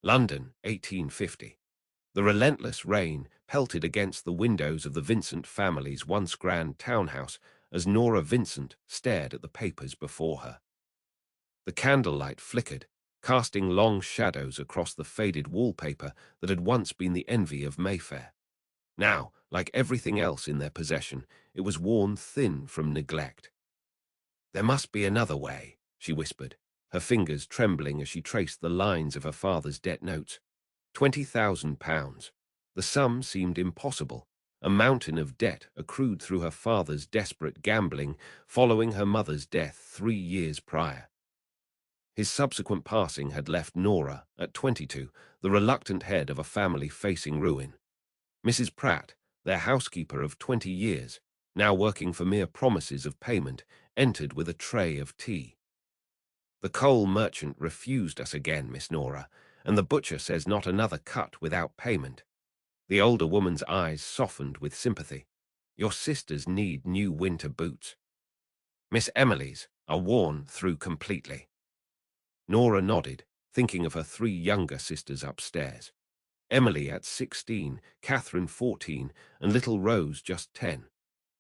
London, 1850. The relentless rain pelted against the windows of the Vincent family's once grand townhouse as Nora Vincent stared at the papers before her. The candlelight flickered, casting long shadows across the faded wallpaper that had once been the envy of Mayfair. Now, like everything else in their possession, it was worn thin from neglect. "There must be another way," she whispered, her fingers trembling as she traced the lines of her father's debt notes. £20,000. The sum seemed impossible, a mountain of debt accrued through her father's desperate gambling following her mother's death 3 years prior. His subsequent passing had left Nora, at 22, the reluctant head of a family facing ruin. Mrs. Pratt, their housekeeper of 20 years, now working for mere promises of payment, entered with a tray of tea. "The coal merchant refused us again, Miss Nora, and the butcher says not another cut without payment." The older woman's eyes softened with sympathy. "Your sisters need new winter boots. Miss Emily's are worn through completely." Nora nodded, thinking of her 3 younger sisters upstairs. Emily at 16, Catherine 14, and little Rose just 10.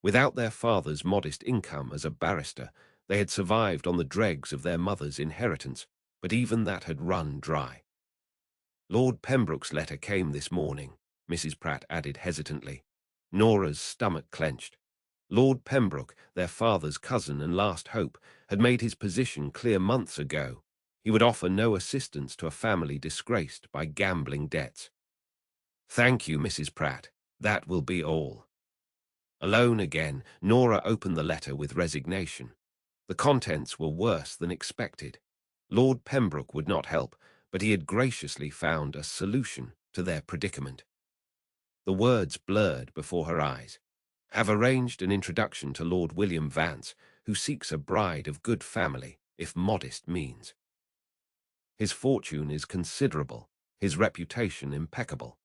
Without their father's modest income as a barrister, they had survived on the dregs of their mother's inheritance, but even that had run dry. "Lord Pembroke's letter came this morning," Mrs. Pratt added hesitantly. Nora's stomach clenched. Lord Pembroke, their father's cousin and last hope, had made his position clear months ago. He would offer no assistance to a family disgraced by gambling debts. "Thank you, Mrs. Pratt. That will be all." Alone again, Nora opened the letter with resignation. The contents were worse than expected. Lord Pembroke would not help, but he had graciously found a solution to their predicament. The words blurred before her eyes. "Have arranged an introduction to Lord William Vance, who seeks a bride of good family, if modest means. His fortune is considerable, his reputation impeccable.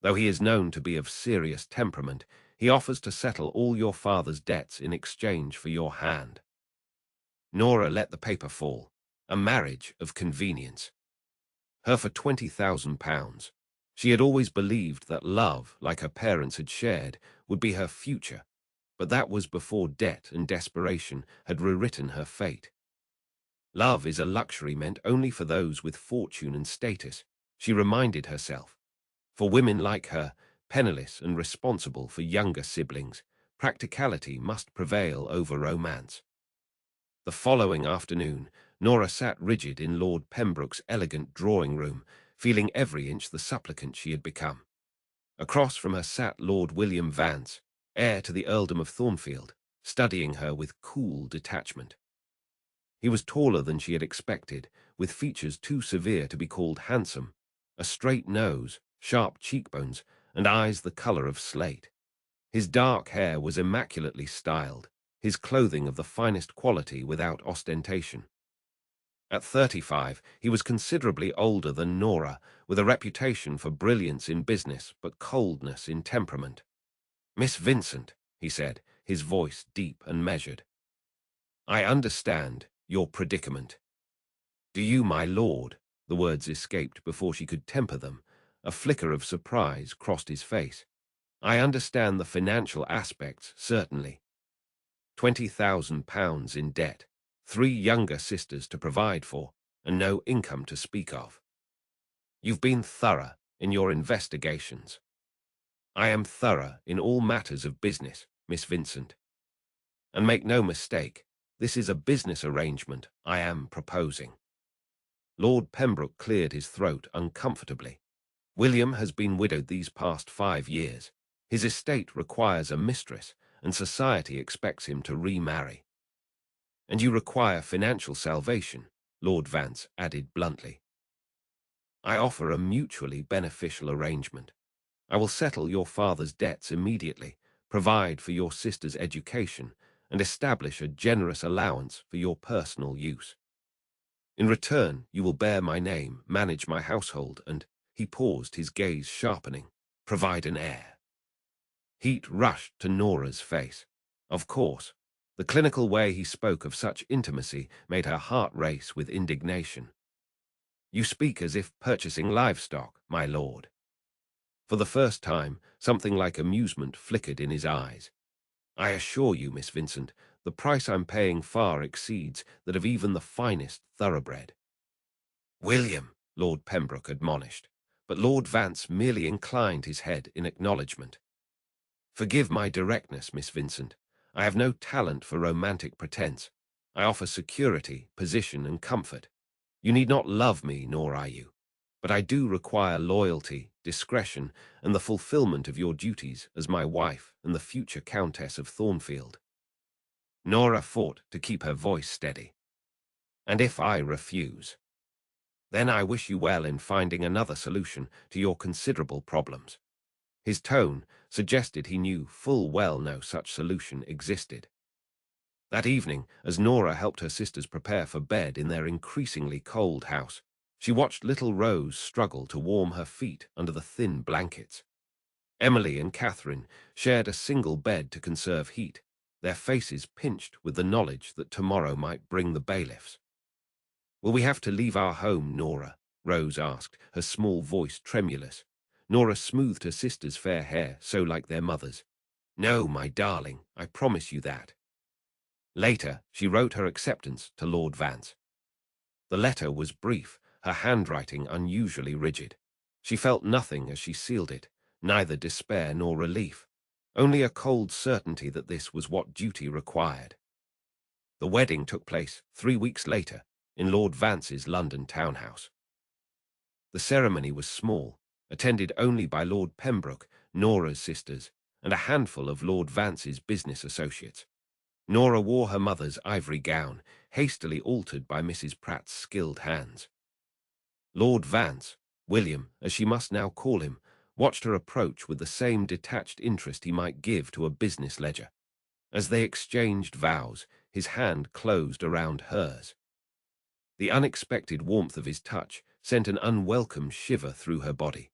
Though he is known to be of serious temperament, he offers to settle all your father's debts in exchange for your hand." Nora let the paper fall. A marriage of convenience. Her for £20,000. She had always believed that love, like her parents had shared, would be her future, but that was before debt and desperation had rewritten her fate. Love is a luxury meant only for those with fortune and status, she reminded herself. For women like her, penniless and responsible for younger siblings, practicality must prevail over romance. The following afternoon, Nora sat rigid in Lord Pembroke's elegant drawing-room, feeling every inch the supplicant she had become. Across from her sat Lord William Vance, heir to the earldom of Thornfield, studying her with cool detachment. He was taller than she had expected, with features too severe to be called handsome, a straight nose, sharp cheekbones, and eyes the colour of slate. His dark hair was immaculately styled, his clothing of the finest quality without ostentation. At 35, he was considerably older than Nora, with a reputation for brilliance in business but coldness in temperament. "Miss Vincent," he said, his voice deep and measured, "I understand your predicament." "Do you, my lord?" The words escaped before she could temper them. A flicker of surprise crossed his face. "I understand the financial aspects, certainly. £20,000 in debt, 3 younger sisters to provide for, and no income to speak of. You've been thorough in your investigations." "I am thorough in all matters of business, Miss Vincent. And make no mistake, this is a business arrangement I am proposing." Lord Pembroke cleared his throat uncomfortably. "William has been widowed these past 5 years. His estate requires a mistress, and society expects him to remarry." "And you require financial salvation," Lord Vance added bluntly. "I offer a mutually beneficial arrangement. I will settle your father's debts immediately, provide for your sister's education, and establish a generous allowance for your personal use. In return, you will bear my name, manage my household, and—" he paused, his gaze sharpening, "provide an heir." Heat rushed to Nora's face. Of course. The clinical way he spoke of such intimacy made her heart race with indignation. You speak as if purchasing livestock, my lord. For the first time, something like amusement flickered in his eyes. I assure you, Miss Vincent, the price I'm paying far exceeds that of even the finest thoroughbred. William, Lord Pembroke admonished, but Lord Vance merely inclined his head in acknowledgment. Forgive my directness, Miss Vincent. I have no talent for romantic pretense. I offer security, position, and comfort. You need not love me, nor I you. But I do require loyalty, discretion, and the fulfillment of your duties as my wife and the future Countess of Thornfield. Nora fought to keep her voice steady. And if I refuse, then I wish you well in finding another solution to your considerable problems. His tone suggested he knew full well no such solution existed. That evening, as Nora helped her sisters prepare for bed in their increasingly cold house, she watched little Rose struggle to warm her feet under the thin blankets. Emily and Catherine shared a single bed to conserve heat, their faces pinched with the knowledge that tomorrow might bring the bailiffs. "Will we have to leave our home, Nora?" Rose asked, her small voice tremulous. Nora smoothed her sister's fair hair, so like their mother's. "No, my darling, I promise you that." Later, she wrote her acceptance to Lord Vance. The letter was brief, her handwriting unusually rigid. She felt nothing as she sealed it, neither despair nor relief, only a cold certainty that this was what duty required. The wedding took place 3 weeks later in Lord Vance's London townhouse. The ceremony was small, attended only by Lord Pembroke, Nora's sisters, and a handful of Lord Vance's business associates. Nora wore her mother's ivory gown, hastily altered by Mrs. Pratt's skilled hands. Lord Vance, William, as she must now call him, watched her approach with the same detached interest he might give to a business ledger. As they exchanged vows, his hand closed around hers. The unexpected warmth of his touch sent an unwelcome shiver through her body.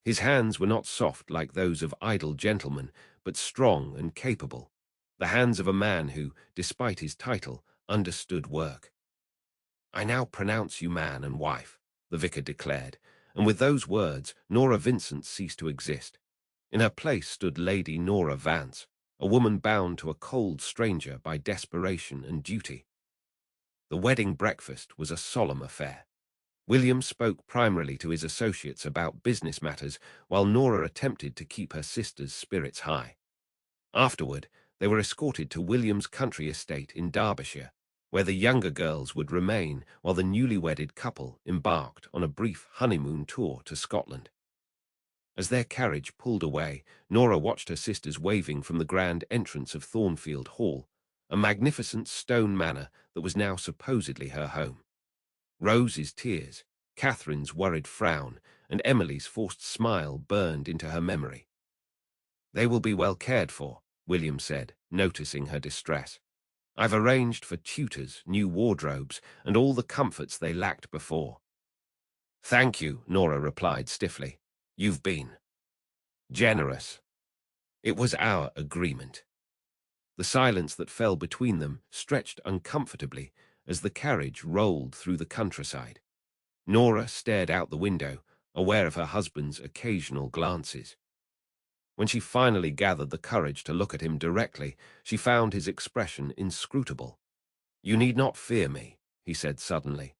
His hands were not soft like those of idle gentlemen, but strong and capable, the hands of a man who, despite his title, understood work. "I now pronounce you man and wife," the vicar declared, and with those words Nora Vincent ceased to exist. In her place stood Lady Nora Vance, a woman bound to a cold stranger by desperation and duty. The wedding breakfast was a solemn affair. William spoke primarily to his associates about business matters, while Nora attempted to keep her sister's spirits high. Afterward, they were escorted to William's country estate in Derbyshire, where the younger girls would remain while the newly wedded couple embarked on a brief honeymoon tour to Scotland. As their carriage pulled away, Nora watched her sisters waving from the grand entrance of Thornfield Hall, a magnificent stone manor that was now supposedly her home. Rose's tears, Catherine's worried frown, and Emily's forced smile burned into her memory. "They will be well cared for," William said, noticing her distress. "I've arranged for tutors, new wardrobes, and all the comforts they lacked before." "Thank you," Nora replied stiffly. "You've been generous. It was our agreement." The silence that fell between them stretched uncomfortably as the carriage rolled through the countryside. Nora stared out the window, aware of her husband's occasional glances. When she finally gathered the courage to look at him directly, she found his expression inscrutable. "You need not fear me," he said suddenly.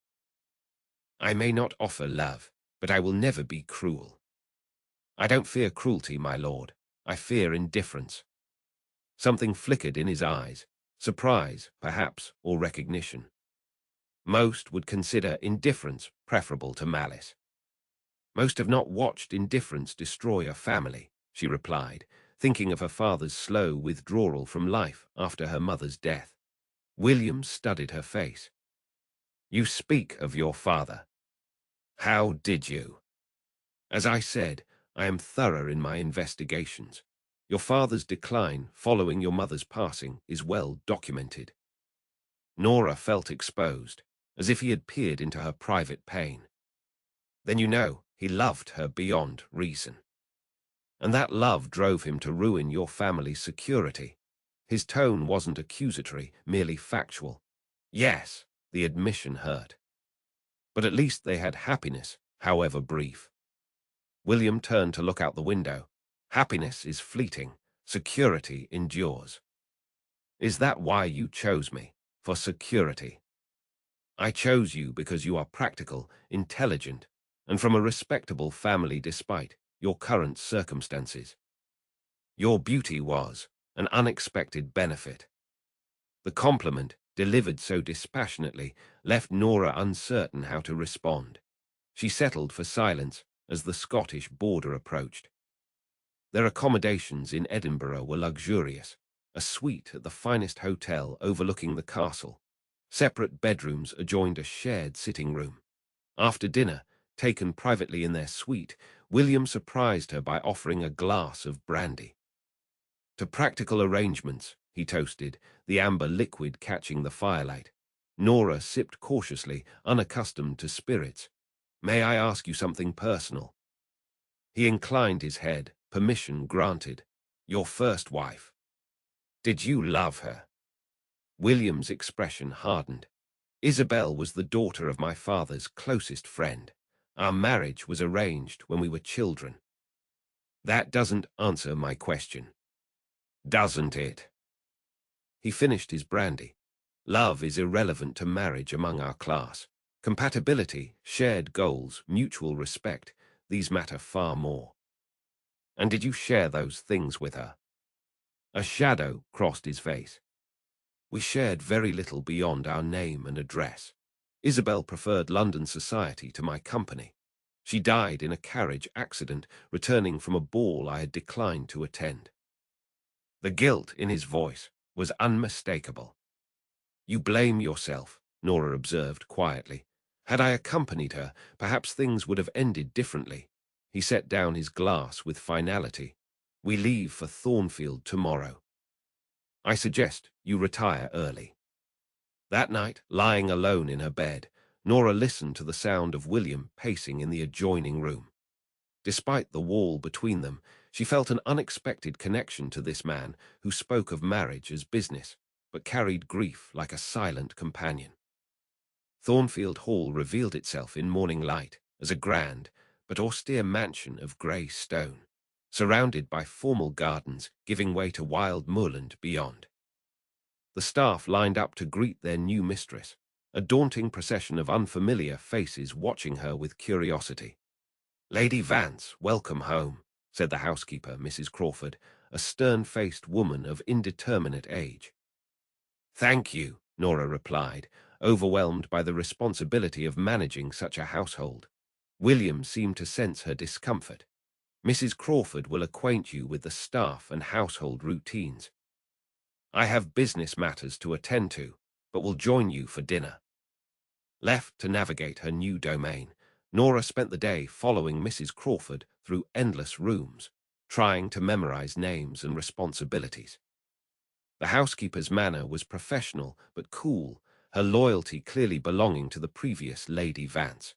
"I may not offer love, but I will never be cruel." "I don't fear cruelty, my lord. I fear indifference." Something flickered in his eyes, surprise, perhaps, or recognition. "Most would consider indifference preferable to malice." "Most have not watched indifference destroy a family," she replied, thinking of her father's slow withdrawal from life after her mother's death. William studied her face. "You speak of your father. How did you?" "As I said, I am thorough in my investigations. Your father's decline following your mother's passing is well documented." Nora felt exposed, as if he had peered into her private pain. "Then you know he loved her beyond reason. And that love drove him to ruin your family's security." His tone wasn't accusatory, merely factual. Yes, the admission hurt. But at least they had happiness, however brief. William turned to look out the window. Happiness is fleeting. Security endures. Is that why you chose me? For security? I chose you because you are practical, intelligent, and from a respectable family despite your current circumstances. Your beauty was an unexpected benefit. The compliment, delivered so dispassionately, left Nora uncertain how to respond. She settled for silence as the Scottish border approached. Their accommodations in Edinburgh were luxurious, a suite at the finest hotel overlooking the castle. Separate bedrooms adjoined a shared sitting room. After dinner, taken privately in their suite, William surprised her by offering a glass of brandy. To practical arrangements, he toasted, the amber liquid catching the firelight. Nora sipped cautiously, unaccustomed to spirits. May I ask you something personal? He inclined his head, permission granted. Your first wife. Did you love her? William's expression hardened. Isabel was the daughter of my father's closest friend. Our marriage was arranged when we were children. That doesn't answer my question. Doesn't it? He finished his brandy. Love is irrelevant to marriage among our class. Compatibility, shared goals, mutual respect, these matter far more. And did you share those things with her? A shadow crossed his face. We shared very little beyond our name and address. Isabel preferred London society to my company. She died in a carriage accident, returning from a ball I had declined to attend. The guilt in his voice was unmistakable. You blame yourself, Nora observed quietly. Had I accompanied her, perhaps things would have ended differently. He set down his glass with finality. We leave for Thornfield tomorrow. I suggest you retire early. That night, lying alone in her bed, Nora listened to the sound of William pacing in the adjoining room. Despite the wall between them, she felt an unexpected connection to this man who spoke of marriage as business, but carried grief like a silent companion. Thornfield Hall revealed itself in morning light as a grand but austere mansion of grey stone, surrounded by formal gardens giving way to wild moorland beyond. The staff lined up to greet their new mistress, a daunting procession of unfamiliar faces watching her with curiosity. Lady Vance, welcome home, said the housekeeper, Mrs. Crawford, a stern-faced woman of indeterminate age. Thank you, Nora replied, overwhelmed by the responsibility of managing such a household. William seemed to sense her discomfort. Mrs. Crawford will acquaint you with the staff and household routines. I have business matters to attend to, but will join you for dinner. Left to navigate her new domain, Nora spent the day following Mrs. Crawford through endless rooms, trying to memorize names and responsibilities. The housekeeper's manner was professional but cool, her loyalty clearly belonging to the previous Lady Vance.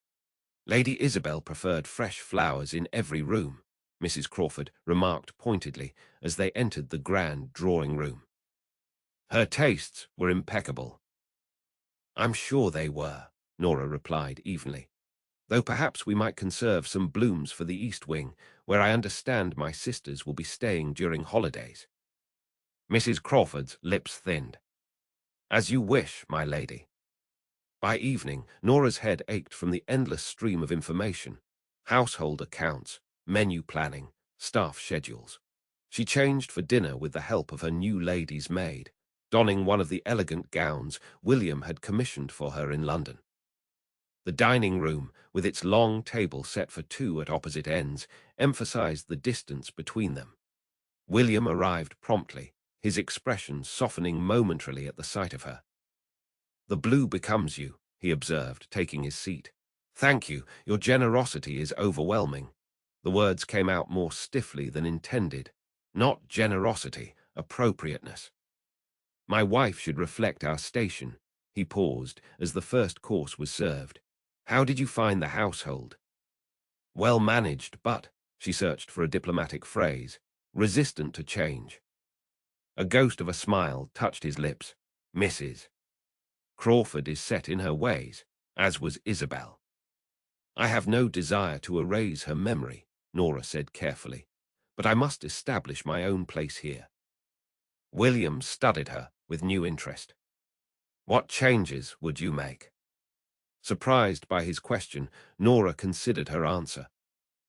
Lady Isabel preferred fresh flowers in every room, Mrs. Crawford remarked pointedly as they entered the grand drawing room. Her tastes were impeccable. I'm sure they were, Nora replied evenly, though perhaps we might conserve some blooms for the East Wing, where I understand my sisters will be staying during holidays. Mrs. Crawford's lips thinned. As you wish, my lady. By evening, Nora's head ached from the endless stream of information, household accounts, menu planning, staff schedules. She changed for dinner with the help of her new lady's maid, donning one of the elegant gowns William had commissioned for her in London. The dining room, with its long table set for two at opposite ends, emphasized the distance between them. William arrived promptly, his expression softening momentarily at the sight of her. The blue becomes you, he observed, taking his seat. Thank you, your generosity is overwhelming. The words came out more stiffly than intended. Not generosity, appropriateness. My wife should reflect our station. He paused as the first course was served. How did you find the household? Well managed, but, she searched for a diplomatic phrase, resistant to change. A ghost of a smile touched his lips. Mrs. Crawford is set in her ways, as was Isabel. I have no desire to erase her memory, Nora said carefully, but I must establish my own place here. William studied her with new interest. What changes would you make? Surprised by his question, Nora considered her answer.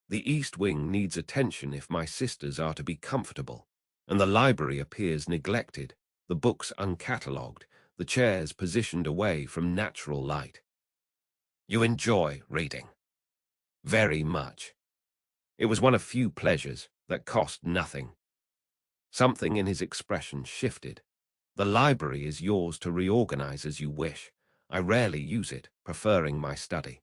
The East Wing needs attention if my sisters are to be comfortable, and the library appears neglected, the books uncatalogued, the chairs positioned away from natural light. You enjoy reading? Very much. It was one of few pleasures that cost nothing. Something in his expression shifted. The library is yours to reorganize as you wish. I rarely use it, preferring my study.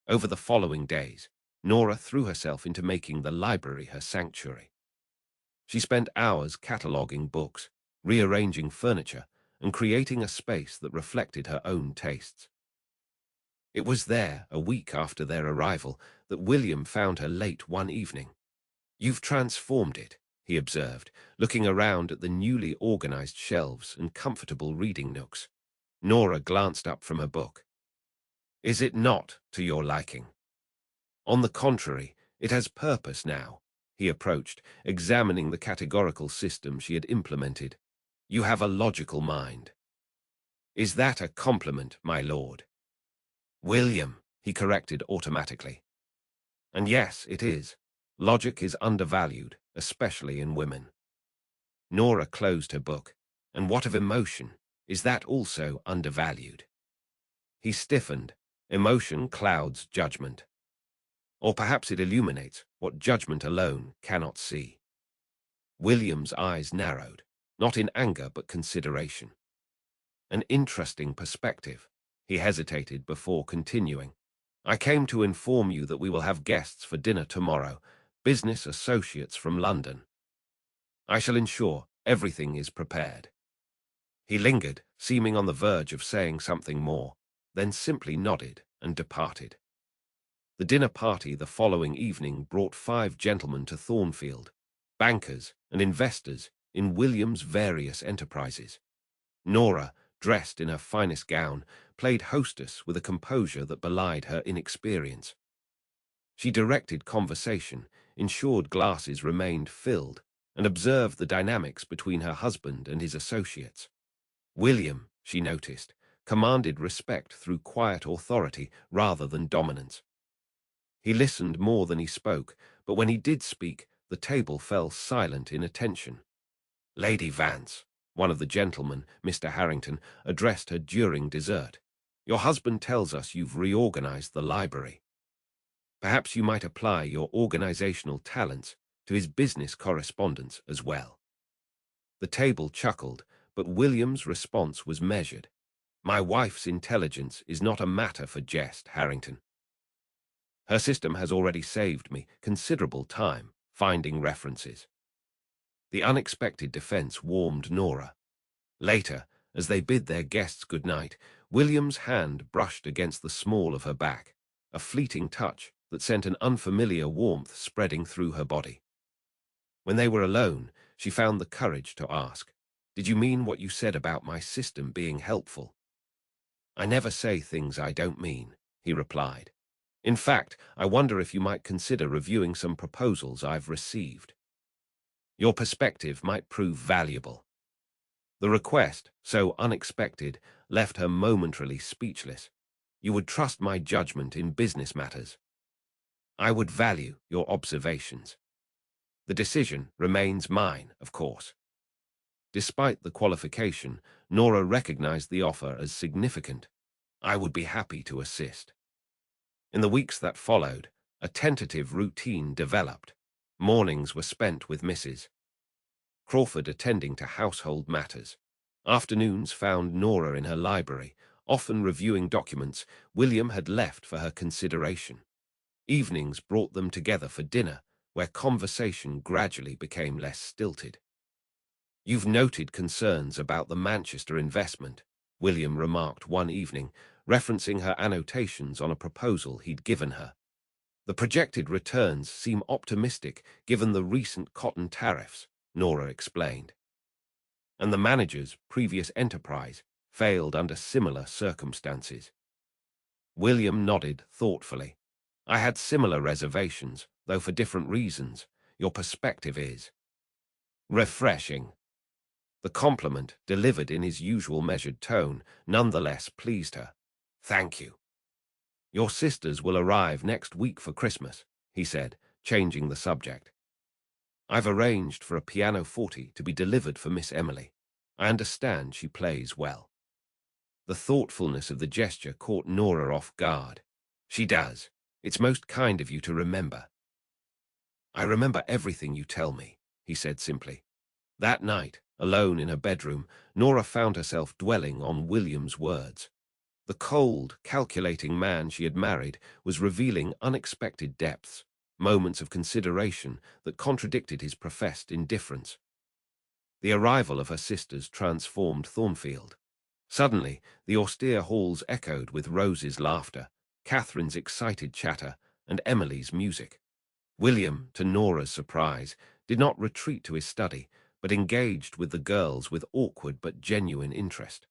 Over the following days, Nora threw herself into making the library her sanctuary. She spent hours cataloguing books, rearranging furniture, and creating a space that reflected her own tastes. It was there, a week after their arrival, that William found her late one evening. "You've transformed it," he observed, looking around at the newly organized shelves and comfortable reading nooks. Nora glanced up from her book. "Is it not to your liking?" "On the contrary, it has purpose now," he approached, examining the categorical system she had implemented. "You have a logical mind." "Is that a compliment, my lord?" "William," he corrected automatically. "And yes, it is. Logic is undervalued, especially in women." Nora closed her book. "And what of emotion? Is that also undervalued?" He stiffened. "Emotion clouds judgment. Or perhaps it illuminates what judgment alone cannot see." William's eyes narrowed, not in anger but consideration. "An interesting perspective." He hesitated before continuing. "I came to inform you that we will have guests for dinner tomorrow, business associates from London. I shall ensure everything is prepared." He lingered, seeming on the verge of saying something more, then simply nodded and departed. The dinner party the following evening brought 5 gentlemen to Thornfield, bankers and investors in William's various enterprises. Nora, dressed in her finest gown, played hostess with a composure that belied her inexperience. She directed conversation, ensured glasses remained filled, and observed the dynamics between her husband and his associates. William, she noticed, commanded respect through quiet authority rather than dominance. He listened more than he spoke, but when he did speak, the table fell silent in attention. "Lady Vance," one of the gentlemen, Mr. Harrington, addressed her during dessert. "Your husband tells us you've reorganized the library. Perhaps you might apply your organizational talents to his business correspondence as well." The table chuckled, but William's response was measured. "My wife's intelligence is not a matter for jest, Harrington. Her system has already saved me considerable time finding references." The unexpected defense warmed Nora. Later, as they bid their guests good night, William's hand brushed against the small of her back, a fleeting touch that sent an unfamiliar warmth spreading through her body. When they were alone, she found the courage to ask, "Did you mean what you said about my system being helpful?" "I never say things I don't mean," he replied. "In fact, I wonder if you might consider reviewing some proposals I've received. Your perspective might prove valuable." The request, so unexpected, left her momentarily speechless. "You would trust my judgment in business matters." "I would value your observations. The decision remains mine, of course." Despite the qualification, Nora recognized the offer as significant. "I would be happy to assist." In the weeks that followed, a tentative routine developed. Mornings were spent with Mrs. Crawford attending to household matters. Afternoons found Nora in her library, often reviewing documents William had left for her consideration. Evenings brought them together for dinner, where conversation gradually became less stilted. "You've noted concerns about the Manchester investment," William remarked one evening, referencing her annotations on a proposal he'd given her. "The projected returns seem optimistic given the recent cotton tariffs," Nora explained. "And the manager's previous enterprise failed under similar circumstances." William nodded thoughtfully. I had similar reservations, though for different reasons. Your perspective is refreshing. The compliment, delivered in his usual measured tone, nonetheless pleased her. Thank you. Your sisters will arrive next week for Christmas, he said, changing the subject. I've arranged for a pianoforte to be delivered for Miss Emily. I understand she plays well. The thoughtfulness of the gesture caught Nora off guard. She does. It's most kind of you to remember. I remember everything you tell me, he said simply. That night, alone in her bedroom, Nora found herself dwelling on William's words. The cold, calculating man she had married was revealing unexpected depths, moments of consideration that contradicted his professed indifference. The arrival of her sisters transformed Thornfield. Suddenly, the austere halls echoed with Rose's laughter, Catherine's excited chatter, and Emily's music. William, to Nora's surprise, did not retreat to his study, but engaged with the girls with awkward but genuine interest.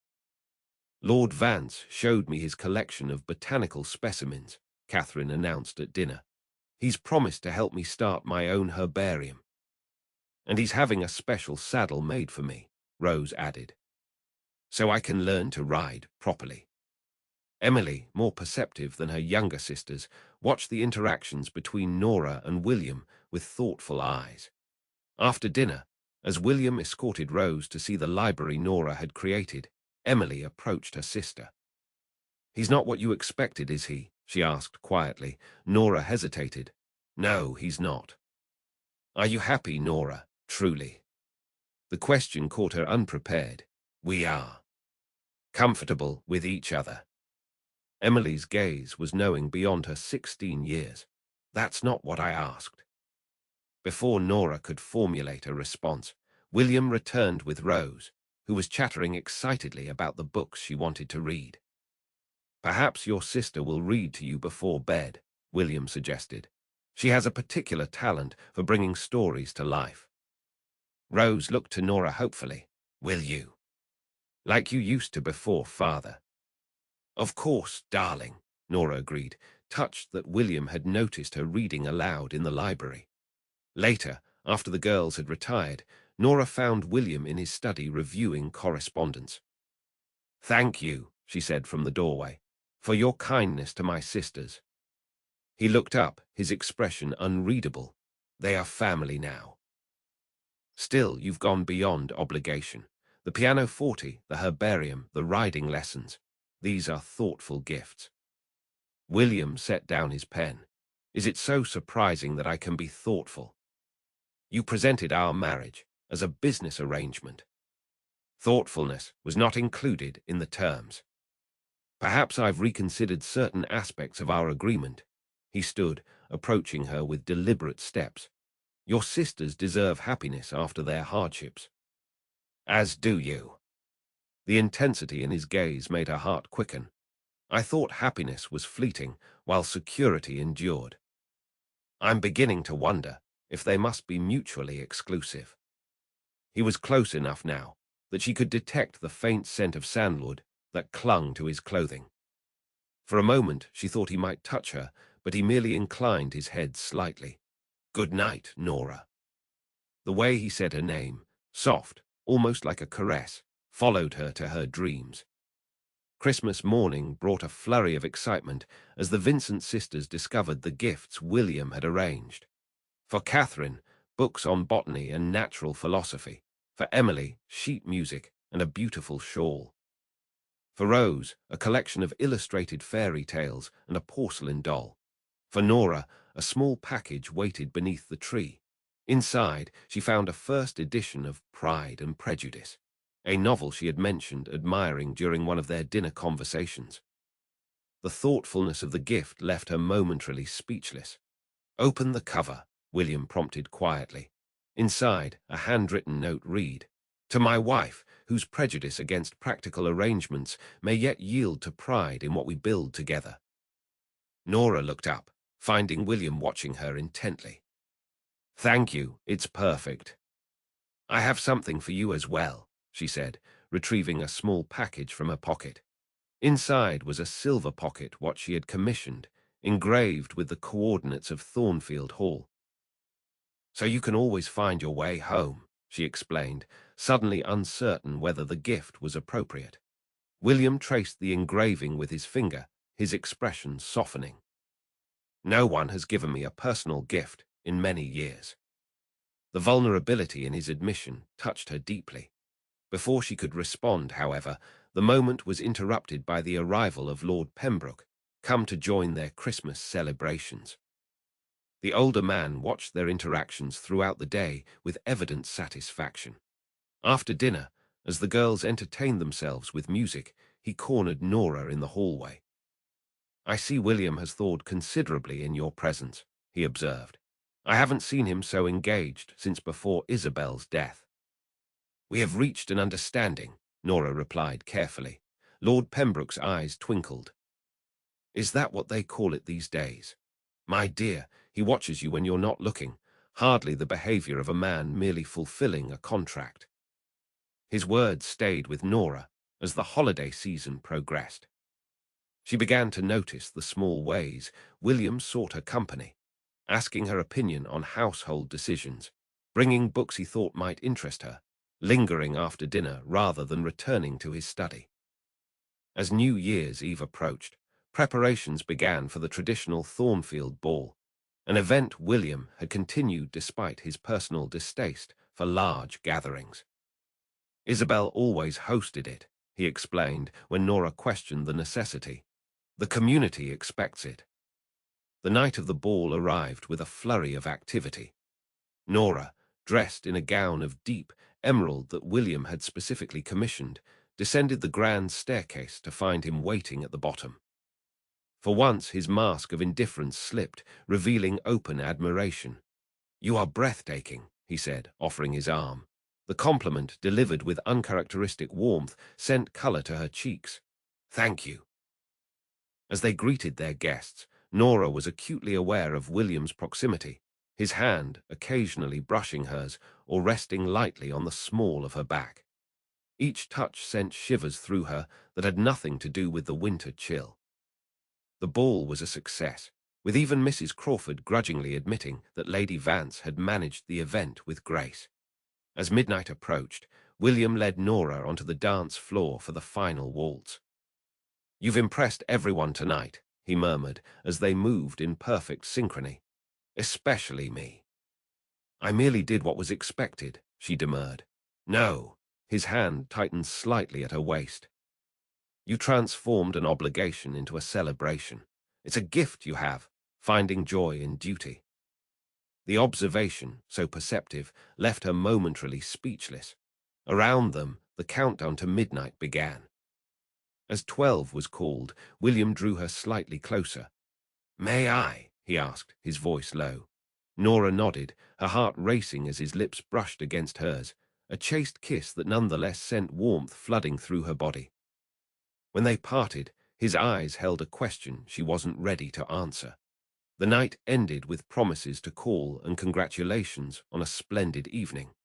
Lord Vance showed me his collection of botanical specimens, Catherine announced at dinner. He's promised to help me start my own herbarium. And he's having a special saddle made for me, Rose added, so I can learn to ride properly. Emily, more perceptive than her younger sisters, watched the interactions between Nora and William with thoughtful eyes. After dinner, as William escorted Rose to see the library Nora had created, Emily approached her sister. He's not what you expected, is he? She asked quietly. Nora hesitated. No, he's not. Are you happy, Nora, truly? The question caught her unprepared. We are. Comfortable with each other. Emily's gaze was knowing beyond her 16 years. That's not what I asked. Before Nora could formulate a response, William returned with Rose, who was chattering excitedly about the books she wanted to read. Perhaps your sister will read to you before bed, William suggested. She has a particular talent for bringing stories to life. Rose looked to Nora hopefully. Will you? Like you used to before, Father. Of course, darling, Nora agreed, touched that William had noticed her reading aloud in the library. Later, after the girls had retired, Nora found William in his study reviewing correspondence. Thank you, she said from the doorway, for your kindness to my sisters. He looked up, his expression unreadable. They are family now. Still, you've gone beyond obligation. The pianoforte, the herbarium, the riding lessons. These are thoughtful gifts. William set down his pen. Is it so surprising that I can be thoughtful? You presented our marriage as a business arrangement. Thoughtfulness was not included in the terms. Perhaps I've reconsidered certain aspects of our agreement. He stood, approaching her with deliberate steps. Your sisters deserve happiness after their hardships. As do you. The intensity in his gaze made her heart quicken. I thought happiness was fleeting, while security endured. I'm beginning to wonder if they must be mutually exclusive. He was close enough now that she could detect the faint scent of sandalwood that clung to his clothing. For a moment she thought he might touch her, but he merely inclined his head slightly. Good night, Nora. The way he said her name, soft, almost like a caress, followed her to her dreams. Christmas morning brought a flurry of excitement as the Vincent sisters discovered the gifts William had arranged. For Catherine, books on botany and natural philosophy. For Emily, sheet music and a beautiful shawl. For Rose, a collection of illustrated fairy tales and a porcelain doll. For Nora, a small package waited beneath the tree. Inside, she found a first edition of Pride and Prejudice, a novel she had mentioned admiring during one of their dinner conversations. The thoughtfulness of the gift left her momentarily speechless. Open the cover, William prompted quietly. Inside, a handwritten note read, To my wife, whose prejudice against practical arrangements may yet yield to pride in what we build together. Nora looked up, finding William watching her intently. Thank you, it's perfect. I have something for you as well, she said, retrieving a small package from her pocket. Inside was a silver pocket watch she had commissioned, engraved with the coordinates of Thornfield Hall. "So you can always find your way home," she explained, suddenly uncertain whether the gift was appropriate. William traced the engraving with his finger, his expression softening. "No one has given me a personal gift in many years." The vulnerability in his admission touched her deeply. Before she could respond, however, the moment was interrupted by the arrival of Lord Pembroke, come to join their Christmas celebrations. The older man watched their interactions throughout the day with evident satisfaction. After dinner, as the girls entertained themselves with music, he cornered Nora in the hallway. "I see William has thawed considerably in your presence," he observed. "I haven't seen him so engaged since before Isabel's death." "We have reached an understanding," Nora replied carefully. Lord Pembroke's eyes twinkled. "Is that what they call it these days? My dear, he watches you when you're not looking, hardly the behavior of a man merely fulfilling a contract." His words stayed with Nora as the holiday season progressed. She began to notice the small ways William sought her company, asking her opinion on household decisions, bringing books he thought might interest her, lingering after dinner rather than returning to his study. As New Year's Eve approached, preparations began for the traditional Thornfield ball, an event William had continued despite his personal distaste for large gatherings. "Isabel always hosted it," he explained when Nora questioned the necessity. "The community expects it." The night of the ball arrived with a flurry of activity. Nora, dressed in a gown of deep emerald that William had specifically commissioned, descended the grand staircase to find him waiting at the bottom. For once his mask of indifference slipped, revealing open admiration. "You are breathtaking," he said, offering his arm. The compliment, delivered with uncharacteristic warmth, sent color to her cheeks. "Thank you." As they greeted their guests, Nora was acutely aware of William's proximity, his hand occasionally brushing hers or resting lightly on the small of her back. Each touch sent shivers through her that had nothing to do with the winter chill. The ball was a success, with even Mrs. Crawford grudgingly admitting that Lady Vance had managed the event with grace. As midnight approached, William led Nora onto the dance floor for the final waltz. "You've impressed everyone tonight," he murmured as they moved in perfect synchrony. "Especially me." "I merely did what was expected," she demurred. "No." His hand tightened slightly at her waist. "You transformed an obligation into a celebration. It's a gift you have, finding joy in duty." The observation, so perceptive, left her momentarily speechless. Around them, the countdown to midnight began. As 12 was called, William drew her slightly closer. "May I?" he asked, his voice low. Nora nodded, her heart racing as his lips brushed against hers, a chaste kiss that nonetheless sent warmth flooding through her body. When they parted, his eyes held a question she wasn't ready to answer. The night ended with promises to call and congratulations on a splendid evening.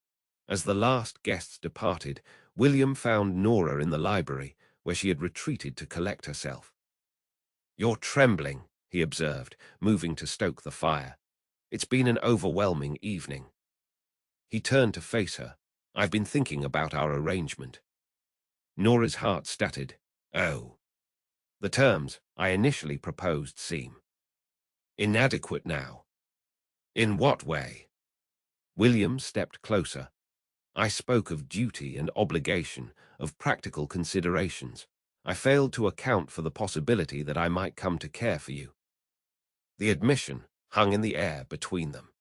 As the last guests departed, William found Nora in the library, where she had retreated to collect herself. "You're trembling," he observed, moving to stoke the fire. "It's been an overwhelming evening." He turned to face her. "I've been thinking about our arrangement." Nora's heart stuttered. "Oh." "The terms I initially proposed seem inadequate now." "In what way?" William stepped closer. "I spoke of duty and obligation, of practical considerations. I failed to account for the possibility that I might come to care for you." The admission hung in the air between them.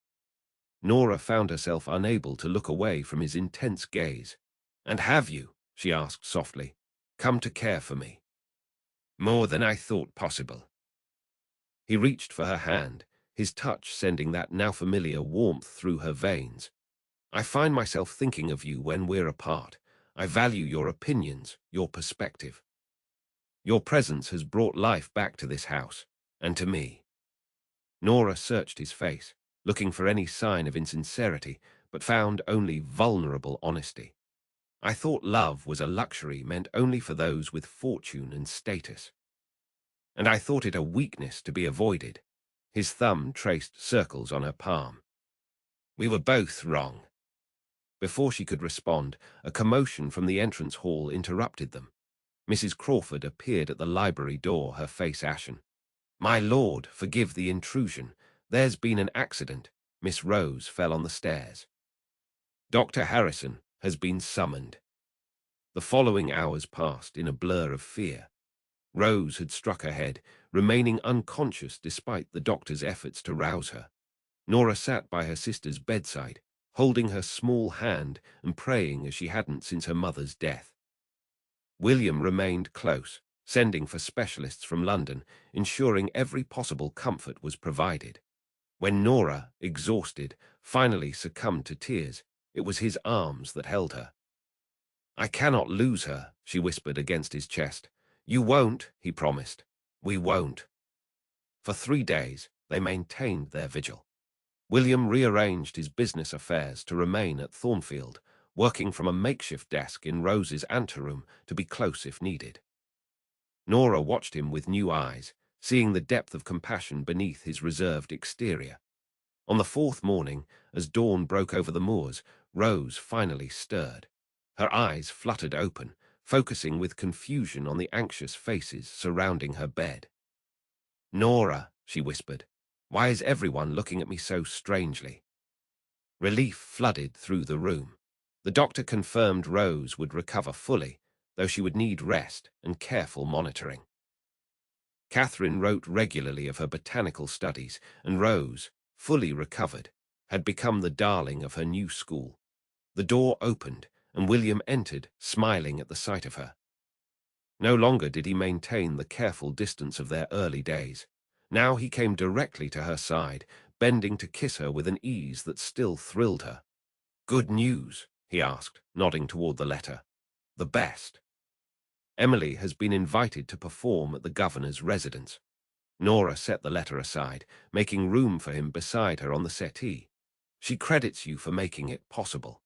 Nora found herself unable to look away from his intense gaze. "And have you," she asked softly, "come to care for me?" "More than I thought possible." He reached for her hand, his touch sending that now familiar warmth through her veins. "I find myself thinking of you when we're apart. I value your opinions, your perspective. Your presence has brought life back to this house, and to me." Nora searched his face, looking for any sign of insincerity, but found only vulnerable honesty. "I thought love was a luxury meant only for those with fortune and status." and I thought it a weakness to be avoided. His thumb traced circles on her palm. We were both wrong. Before she could respond, a commotion from the entrance hall interrupted them. Mrs. Crawford appeared at the library door, her face ashen. My lord, forgive the intrusion. There's been an accident. Miss Rose fell on the stairs. Dr. Harrison has been summoned. The following hours passed in a blur of fear. Rose had struck her head, remaining unconscious despite the doctor's efforts to rouse her. Nora sat by her sister's bedside, holding her small hand and praying as she hadn't since her mother's death. William remained close, sending for specialists from London, ensuring every possible comfort was provided. When Nora, exhausted, finally succumbed to tears, it was his arms that held her. I cannot lose her, she whispered against his chest. You won't, he promised. We won't. For 3 days, they maintained their vigil. William rearranged his business affairs to remain at Thornfield, working from a makeshift desk in Rose's anteroom to be close if needed. Nora watched him with new eyes, seeing the depth of compassion beneath his reserved exterior. On the 4th morning, as dawn broke over the moors, Rose finally stirred. Her eyes fluttered open, focusing with confusion on the anxious faces surrounding her bed. Nora, she whispered, why is everyone looking at me so strangely? Relief flooded through the room. The doctor confirmed Rose would recover fully, though she would need rest and careful monitoring. Catherine wrote regularly of her botanical studies, and Rose, fully recovered, had become the darling of her new school. The door opened, and William entered, smiling at the sight of her. No longer did he maintain the careful distance of their early days. Now he came directly to her side, bending to kiss her with an ease that still thrilled her. Good news, he asked, nodding toward the letter. The best. Emily has been invited to perform at the governor's residence. Nora set the letter aside, making room for him beside her on the settee. She credits you for making it possible.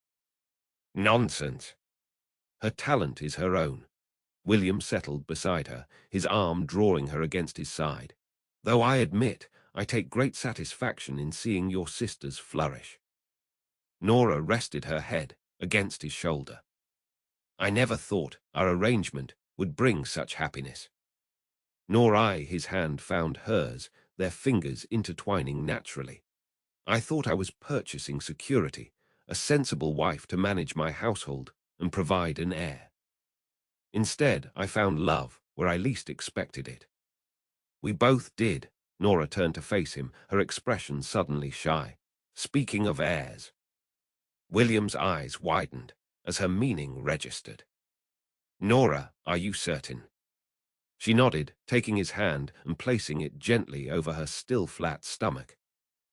Nonsense. Her talent is her own. William settled beside her, his arm drawing her against his side. Though I admit, I take great satisfaction in seeing your sisters flourish. Nora rested her head against his shoulder. I never thought our arrangement would bring such happiness. Nor I, his hand found hers, their fingers intertwining naturally. I thought I was purchasing security, a sensible wife to manage my household and provide an heir. Instead, I found love where I least expected it. We both did. Nora turned to face him, her expression suddenly shy. Speaking of heirs. William's eyes widened as her meaning registered. Nora, are you certain? She nodded, taking his hand and placing it gently over her still flat stomach.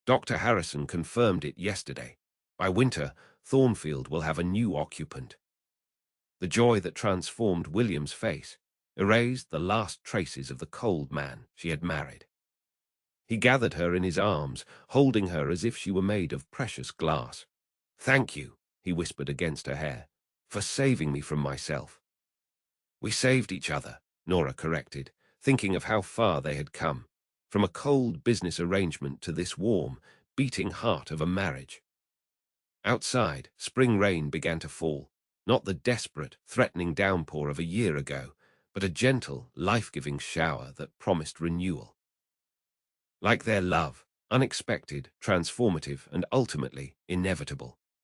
Dr. Harrison confirmed it yesterday. By winter, Thornfield will have a new occupant. The joy that transformed William's face erased the last traces of the cold man she had married. He gathered her in his arms, holding her as if she were made of precious glass. Thank you, he whispered against her hair, for saving me from myself. We saved each other, Nora corrected, thinking of how far they had come, from a cold business arrangement to this warm, beating heart of a marriage. Outside, spring rain began to fall, not the desperate, threatening downpour of a year ago, but a gentle, life-giving shower that promised renewal. Like their love, unexpected, transformative, and ultimately inevitable.